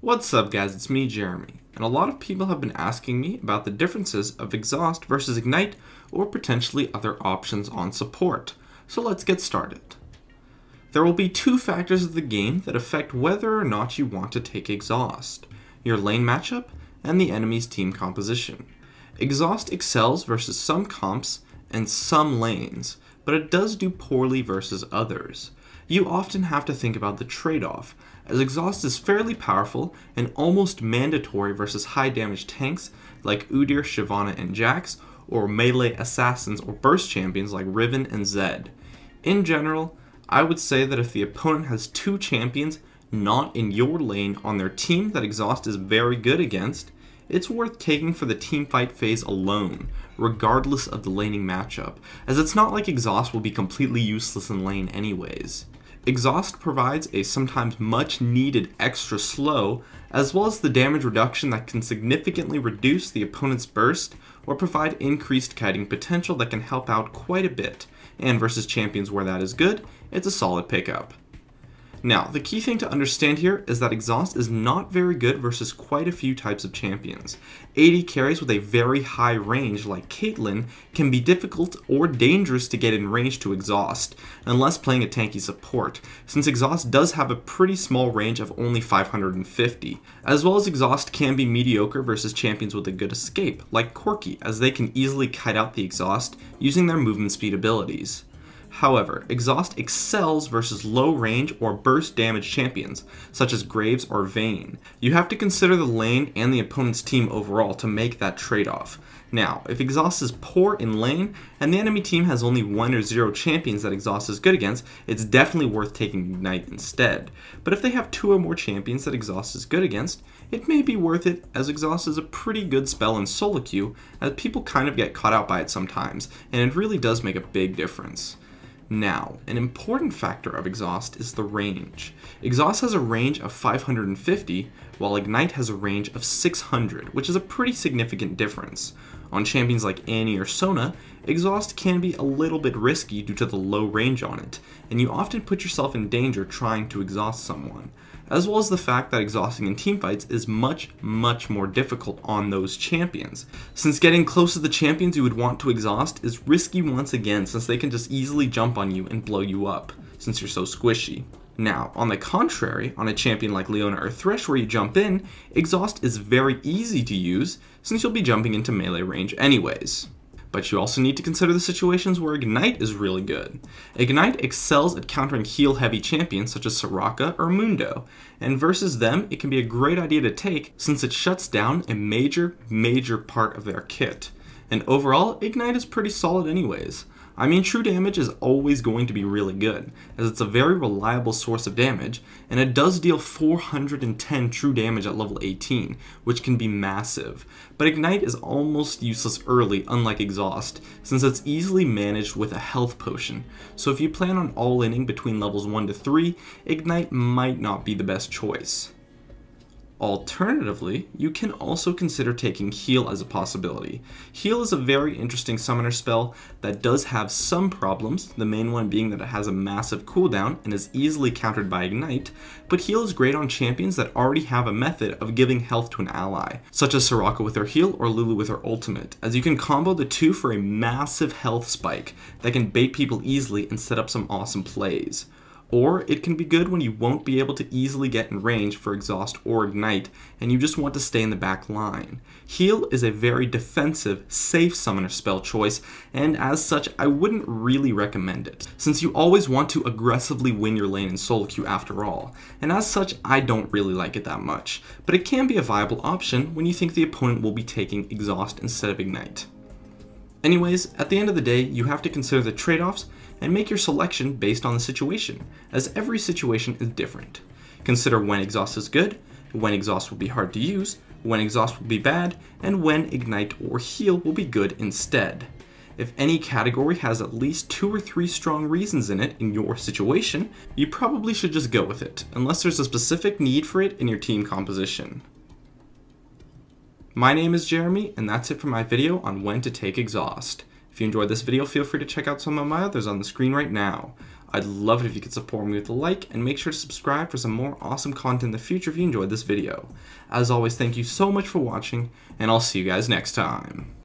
What's up guys, it's me Jeremy, and a lot of people have been asking me about the differences of Exhaust versus Ignite or potentially other options on support. So let's get started. There will be two factors of the game that affect whether or not you want to take Exhaust: your lane matchup and the enemy's team composition. Exhaust excels versus some comps and some lanes, but it does do poorly versus others. You often have to think about the trade-off, as Exhaust is fairly powerful and almost mandatory versus high damage tanks like Udyr, Shyvana, and Jax, or melee assassins or burst champions like Riven and Zed. In general, I would say that if the opponent has two champions not in your lane on their team that Exhaust is very good against, it's worth taking for the teamfight phase alone, regardless of the laning matchup, as it's not like Exhaust will be completely useless in lane anyways. Exhaust provides a sometimes much needed extra slow, as well as the damage reduction that can significantly reduce the opponent's burst or provide increased kiting potential that can help out quite a bit, and versus champions where that is good, it's a solid pickup. Now, the key thing to understand here is that Exhaust is not very good versus quite a few types of champions. AD carries with a very high range like Caitlyn can be difficult or dangerous to get in range to Exhaust, unless playing a tanky support, since Exhaust does have a pretty small range of only 550, as well as Exhaust can be mediocre versus champions with a good escape, like Corki, as they can easily kite out the Exhaust using their movement speed abilities. However, Exhaust excels versus low range or burst damage champions, such as Graves or Vayne. You have to consider the lane and the opponent's team overall to make that trade-off. Now, if Exhaust is poor in lane, and the enemy team has only 1 or 0 champions that Exhaust is good against, it's definitely worth taking Ignite instead. But if they have 2 or more champions that Exhaust is good against, it may be worth it, as Exhaust is a pretty good spell in solo queue, as people kind of get caught out by it sometimes, and it really does make a big difference. Now, an important factor of Exhaust is the range. Exhaust has a range of 550, while Ignite has a range of 600, which is a pretty significant difference. On champions like Annie or Sona, Exhaust can be a little bit risky due to the low range on it, and you often put yourself in danger trying to exhaust someone, as well as the fact that exhausting in teamfights is much more difficult on those champions, since getting close to the champions you would want to exhaust is risky once again, since they can just easily jump on you and blow you up, since you're so squishy. Now, on the contrary, on a champion like Leona or Thresh where you jump in, Exhaust is very easy to use, since you'll be jumping into melee range anyways. But you also need to consider the situations where Ignite is really good. Ignite excels at countering heal-heavy champions such as Soraka or Mundo, and versus them, it can be a great idea to take since it shuts down a major part of their kit. And overall, Ignite is pretty solid anyways. I mean, true damage is always going to be really good, as it's a very reliable source of damage, and it does deal 410 true damage at level 18, which can be massive. But Ignite is almost useless early, unlike Exhaust, since it's easily managed with a health potion. So if you plan on all-inning between levels 1 to 3, Ignite might not be the best choice. Alternatively, you can also consider taking Heal as a possibility. Heal is a very interesting summoner spell that does have some problems, the main one being that it has a massive cooldown and is easily countered by Ignite, but Heal is great on champions that already have a method of giving health to an ally, such as Soraka with her heal or Lulu with her ultimate, as you can combo the two for a massive health spike that can bait people easily and set up some awesome plays. Or it can be good when you won't be able to easily get in range for Exhaust or Ignite, and you just want to stay in the back line. Heal is a very defensive, safe summoner spell choice, and as such, I wouldn't really recommend it, since you always want to aggressively win your lane in solo queue after all, and as such, I don't really like it that much, but it can be a viable option when you think the opponent will be taking Exhaust instead of Ignite. Anyways, at the end of the day, you have to consider the trade-offs and make your selection based on the situation, as every situation is different. Consider when Exhaust is good, when Exhaust will be hard to use, when Exhaust will be bad, and when Ignite or Heal will be good instead. If any category has at least 2 or 3 strong reasons in it in your situation, you probably should just go with it, unless there's a specific need for it in your team composition. My name is Jeremy, and that's it for my video on when to take Exhaust. If you enjoyed this video, feel free to check out some of my others on the screen right now. I'd love it if you could support me with a like, and make sure to subscribe for some more awesome content in the future if you enjoyed this video. As always, thank you so much for watching, and I'll see you guys next time.